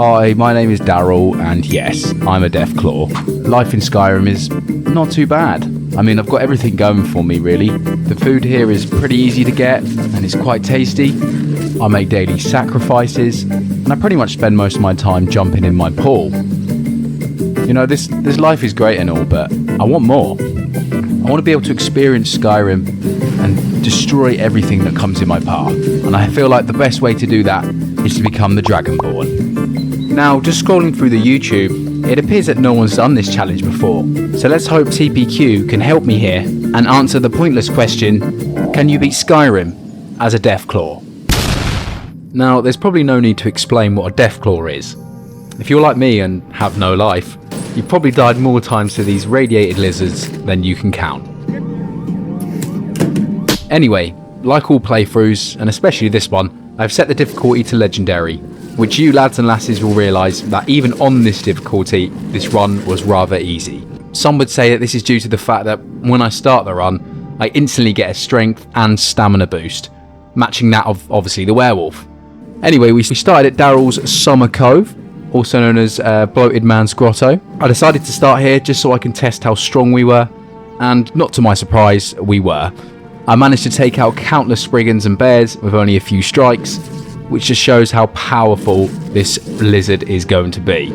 Hi, my name is Daryl, and yes, I'm a Deathclaw. Life in Skyrim is not too bad. I mean, I've got everything going for me, really. The food here is pretty easy to get, and it's quite tasty. I make daily sacrifices, and I pretty much spend most of my time jumping in my pool. You know, this life is great and all, but I want more. I want to be able to experience Skyrim and destroy everything that comes in my path. And I feel like the best way to do that is to become the Dragonborn. Now, just scrolling through the YouTube, it appears that no one's done this challenge before. So let's hope TPQ can help me here and answer the pointless question, can you beat Skyrim as a Deathclaw? Now, there's probably no need to explain what a Deathclaw is. If you're like me and have no life, you've probably died more times to these radiated lizards than you can count. Anyway, like all playthroughs, and especially this one, I've set the difficulty to Legendary, which you lads and lasses will realise that even on this difficulty, this run was rather easy. Some would say that this is due to the fact that when I start the run, I instantly get a strength and stamina boost, matching that of obviously the werewolf. Anyway, we started at Daryl's Summer Cove, also known as Bloated Man's Grotto. I decided to start here just so I can test how strong we were, and not to my surprise, we were. I managed to take out countless Spriggans and bears with only a few strikes, which just shows how powerful this lizard is going to be.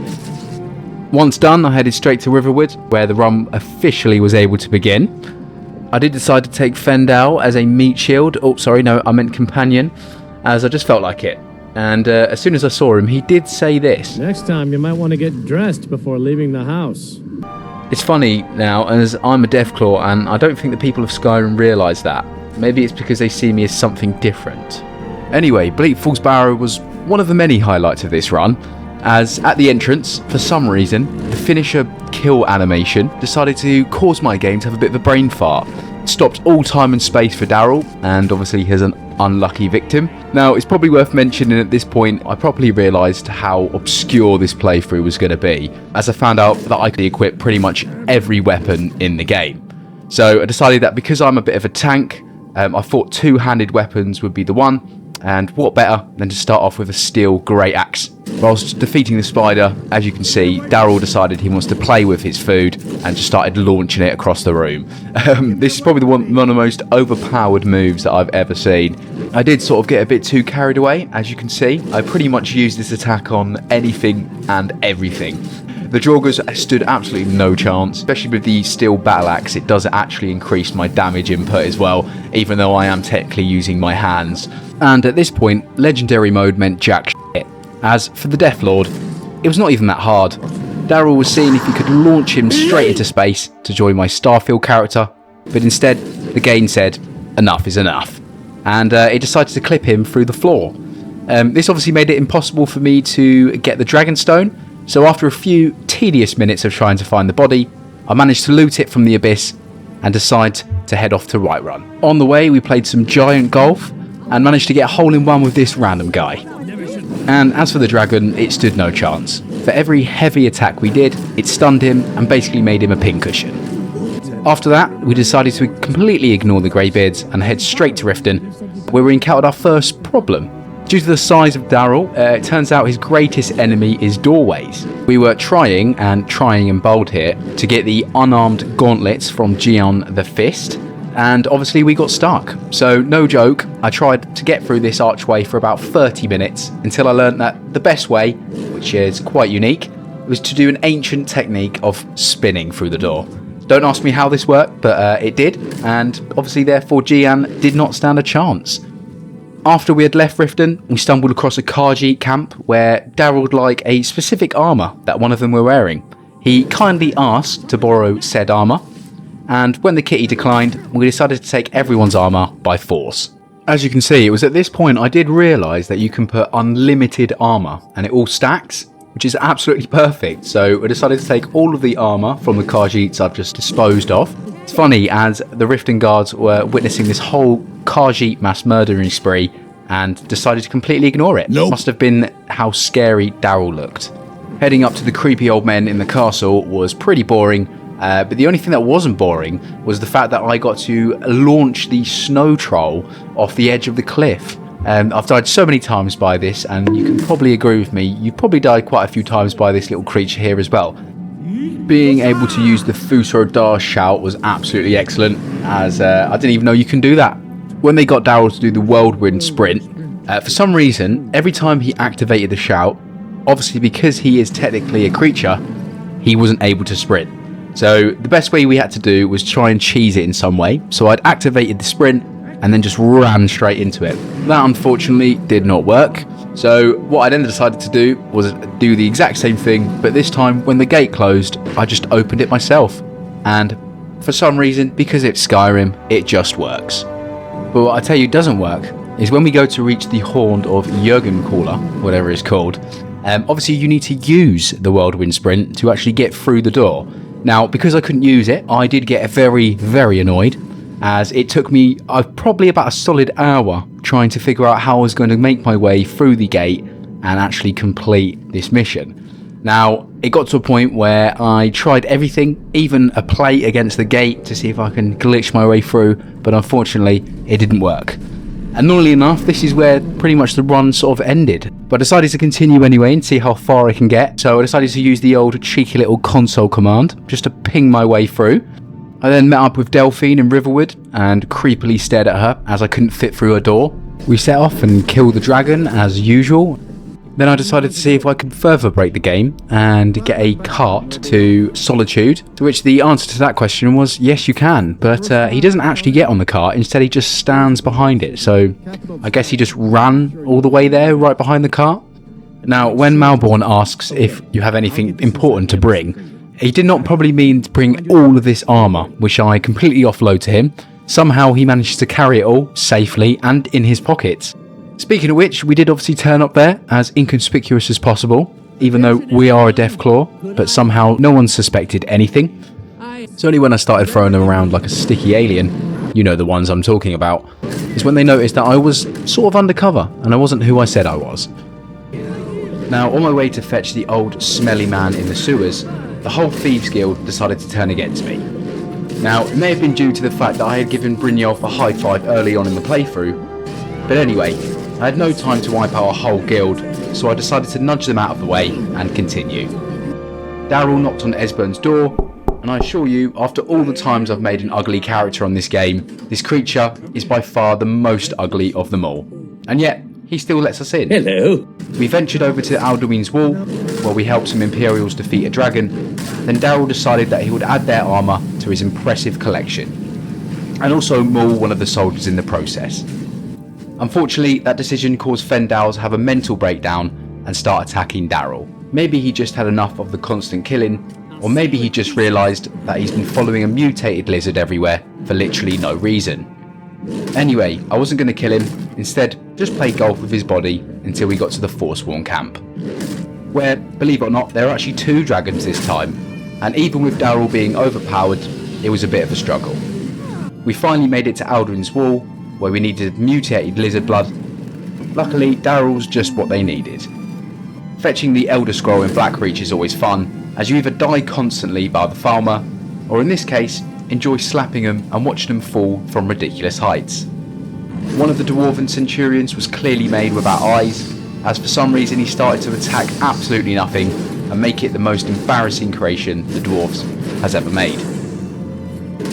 Once done, I headed straight to Riverwood, where the run officially was able to begin. I did decide to take Fendal as a meat shield. Oh, sorry, no, I meant companion, as I just felt like it. And as soon as I saw him, he did say this. Next time, you might want to get dressed before leaving the house. It's funny now, as I'm a Deathclaw, and I don't think the people of Skyrim realise that. Maybe it's because they see me as something different. Anyway, Bleak Falls Barrow was one of the many highlights of this run, as at the entrance, for some reason, the finisher kill animation decided to cause my game to have a bit of a brain fart. It stopped all time and space for Daryl, and obviously he's an unlucky victim. Now, it's probably worth mentioning at this point, I properly realised how obscure this playthrough was going to be, as I found out that I could equip pretty much every weapon in the game. So I decided that because I'm a bit of a tank, I thought two-handed weapons would be the one, and what better than to start off with a steel great axe. Whilst defeating the spider, as you can see, Daryl decided he wants to play with his food and just started launching it across the room. This is probably one of the most overpowered moves that I've ever seen. I did sort of get a bit too carried away, as you can see. I pretty much used this attack on anything and everything. The Draugrs stood absolutely no chance, especially with the steel battle axe. It does actually increase my damage input as well, even though I am technically using my hands. And at this point, Legendary mode meant jack shit. As for the Death Lord, it was not even that hard. Daryl was seeing if he could launch him straight into space to join my Starfield character, but instead, the game said, enough is enough. And it decided to clip him through the floor. This obviously made it impossible for me to get the Dragonstone, so after a few tedious minutes of trying to find the body, I managed to loot it from the abyss and decide to head off to Whiterun. On the way, we played some giant golf and managed to get a hole-in-one with this random guy. And as for the dragon, it stood no chance. For every heavy attack we did, it stunned him and basically made him a pincushion. After that, we decided to completely ignore the Greybeards and head straight to Riften, where we encountered our first problem. Due to the size of Daryl, it turns out his greatest enemy is doorways. We were trying and bold here to get the unarmed gauntlets from Gion the Fist, and obviously we got stuck. So no joke, I tried to get through this archway for about 30 minutes until I learned that the best way, which is quite unique, was to do an ancient technique of spinning through the door. Don't ask me how this worked, but it did, and obviously therefore Gian did not stand a chance. After we had left Riften, we stumbled across a Khajiit camp where Daryl would like a specific armour that one of them were wearing. He kindly asked to borrow said armour, and when the kitty declined, we decided to take everyone's armour by force. As you can see, it was at this point I did realise that you can put unlimited armour and it all stacks, which is absolutely perfect, so I decided to take all of the armour from the Khajiits I've just disposed of. It's funny, as the Riften guards were witnessing this whole Khajiit mass murdering spree and decided to completely ignore it. Nope. Must have been how scary Daryl looked. Heading up to the creepy old men in the castle was pretty boring, but the only thing that wasn't boring was the fact that I got to launch the snow troll off the edge of the cliff. I've died so many times by this, and you can probably agree with me, you've probably died quite a few times by this little creature here as well. Being able to use the Fusro Dar shout was absolutely excellent, as I didn't even know you can do that. When they got Daryl to do the whirlwind sprint, for some reason, every time he activated the shout, obviously because he is technically a creature, he wasn't able to sprint. So the best way we had to do was try and cheese it in some way. So I'd activated the sprint and then just ran straight into it. That unfortunately did not work. So what I then decided to do was do the exact same thing, but this time when the gate closed, I just opened it myself. And for some reason, because it's Skyrim, it just works. But what I tell you doesn't work is when we go to reach the Horn of Jürgencaller, whatever it's called, obviously you need to use the whirlwind sprint to actually get through the door. Now, because I couldn't use it, I did get very, very annoyed, as it took me probably about a solid hour trying to figure out how I was going to make my way through the gate and actually complete this mission. Now, it got to a point where I tried everything, even a play against the gate to see if I can glitch my way through, but unfortunately, it didn't work. Annoyingly enough, this is where pretty much the run sort of ended. But I decided to continue anyway and see how far I can get. So I decided to use the old cheeky little console command just to ping my way through. I then met up with Delphine in Riverwood and creepily stared at her as I couldn't fit through her door. We set off and killed the dragon as usual. Then I decided to see if I could further break the game and get a cart to Solitude, to which the answer to that question was yes you can, but he doesn't actually get on the cart, instead he just stands behind it, so I guess he just ran all the way there right behind the cart. Now when Malborn asks if you have anything important to bring, he did not probably mean to bring all of this armour, which I completely offload to him. Somehow he managed to carry it all safely and in his pockets. Speaking of which, we did obviously turn up there as inconspicuous as possible, even though we are a Deathclaw, but somehow no one suspected anything. It's only when I started throwing them around like a sticky alien, you know the ones I'm talking about, is when they noticed that I was sort of undercover and I wasn't who I said I was. Now, on my way to fetch the old smelly man in the sewers, the whole Thieves Guild decided to turn against me. Now, it may have been due to the fact that I had given Brynjolf a high five early on in the playthrough, but anyway, I had no time to wipe out a whole guild, so I decided to nudge them out of the way and continue. Daryl knocked on Esbern's door, and I assure you, after all the times I've made an ugly character on this game, this creature is by far the most ugly of them all. And yet, he still lets us in. Hello. We ventured over to Alduin's Wall, where we helped some Imperials defeat a dragon. Then Daryl decided that he would add their armour to his impressive collection, and also maul one of the soldiers in the process. Unfortunately, that decision caused Fendal to have a mental breakdown and start attacking Daryl. Maybe he just had enough of the constant killing, or maybe he just realised that he's been following a mutated lizard everywhere for literally no reason. Anyway, I wasn't going to kill him, instead just play golf with his body until we got to the Forsworn camp, where, believe it or not, there are actually 2 dragons this time, and even with Daryl being overpowered, it was a bit of a struggle. We finally made it to Alduin's Wall, where we needed mutated lizard blood. Luckily, Daryl's just what they needed. Fetching the Elder Scroll in Blackreach is always fun, as you either die constantly by the Falmer, or in this case, enjoy slapping them and watching them fall from ridiculous heights. One of the Dwarven Centurions was clearly made without eyes, as for some reason he started to attack absolutely nothing and make it the most embarrassing creation the Dwarves has ever made.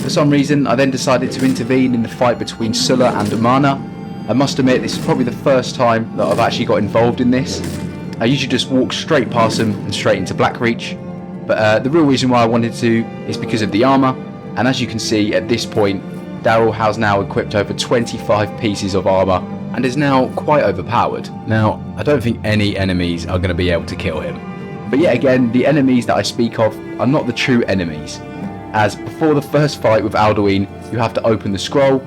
For some reason, I then decided to intervene in the fight between Sulla and Umana. I must admit, this is probably the first time that I've actually got involved in this. I usually just walk straight past them and straight into Blackreach, but the real reason why I wanted to is because of the armour, and as you can see at this point, Daryl has now equipped over 25 pieces of armour and is now quite overpowered. Now, I don't think any enemies are going to be able to kill him. But yet again, the enemies that I speak of are not the true enemies, as before the first fight with Alduin, you have to open the scroll.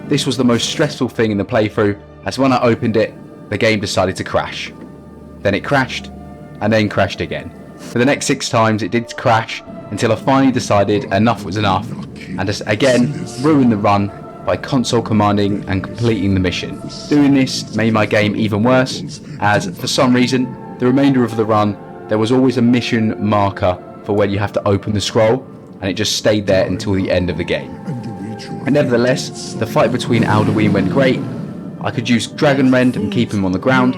This was the most stressful thing in the playthrough, as when I opened it, the game decided to crash. Then it crashed, and then crashed again. For the next 6 times it did crash, until I finally decided enough was enough, and just again ruined the run by console commanding and completing the mission. Doing this made my game even worse, as for some reason, the remainder of the run, there was always a mission marker for when you have to open the scroll, and it just stayed there until the end of the game. And nevertheless, the fight between Alduin went great. I could use Dragon Rend and keep him on the ground,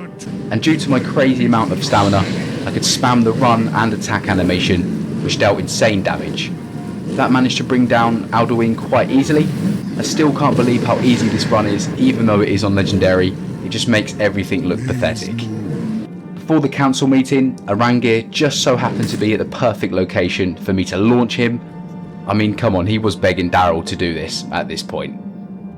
and due to my crazy amount of stamina, I could spam the run and attack animation, which dealt insane damage. That managed to bring down Alduin quite easily. I still can't believe how easy this run is, even though it is on Legendary. It just makes everything look pathetic. Before the council meeting, Arangir just so happened to be at the perfect location for me to launch him. I mean, come on, he was begging Daryl to do this at this point.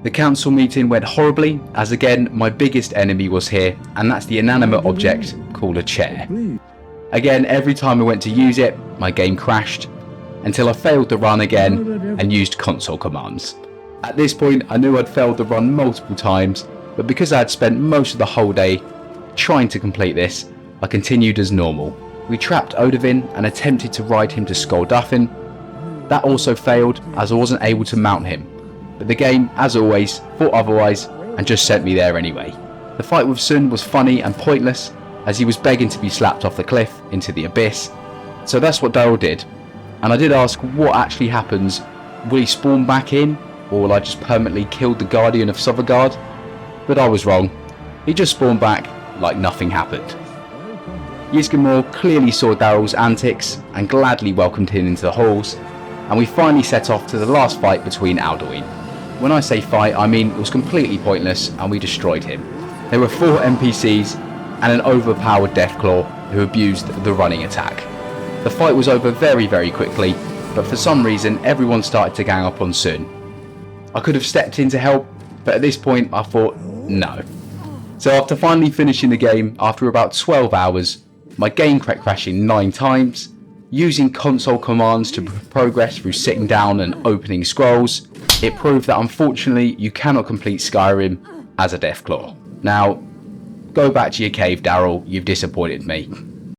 The council meeting went horribly, as again, my biggest enemy was here, and that's the inanimate object called a chair. Again, every time I went to use it, my game crashed, until I failed the run again and used console commands. At this point, I knew I'd failed the run multiple times, but because I had spent most of the whole day trying to complete this, I continued as normal. We trapped Odovin and attempted to ride him to Skolduffin. That also failed, as I wasn't able to mount him. But the game, as always, thought otherwise and just sent me there anyway. The fight with Sun was funny and pointless, as he was begging to be slapped off the cliff into the abyss. So that's what Daryl did. And I did ask what actually happens. Will he spawn back in, or will I just permanently kill the Guardian of Sovngarde? But I was wrong. He just spawned back like nothing happened. Ysgramor clearly saw Daryl's antics and gladly welcomed him into the halls, and we finally set off to the last fight between Alduin. When I say fight, I mean it was completely pointless and we destroyed him. There were 4 NPCs and an overpowered Deathclaw who abused the running attack. The fight was over very quickly, but for some reason everyone started to gang up on Sun. I could have stepped in to help, but at this point I thought, no. So after finally finishing the game after about 12 hours, my game kept crashing 9 times, using console commands to progress through sitting down and opening scrolls, it proved that unfortunately you cannot complete Skyrim as a Deathclaw. Now, go back to your cave, Daryl, you've disappointed me.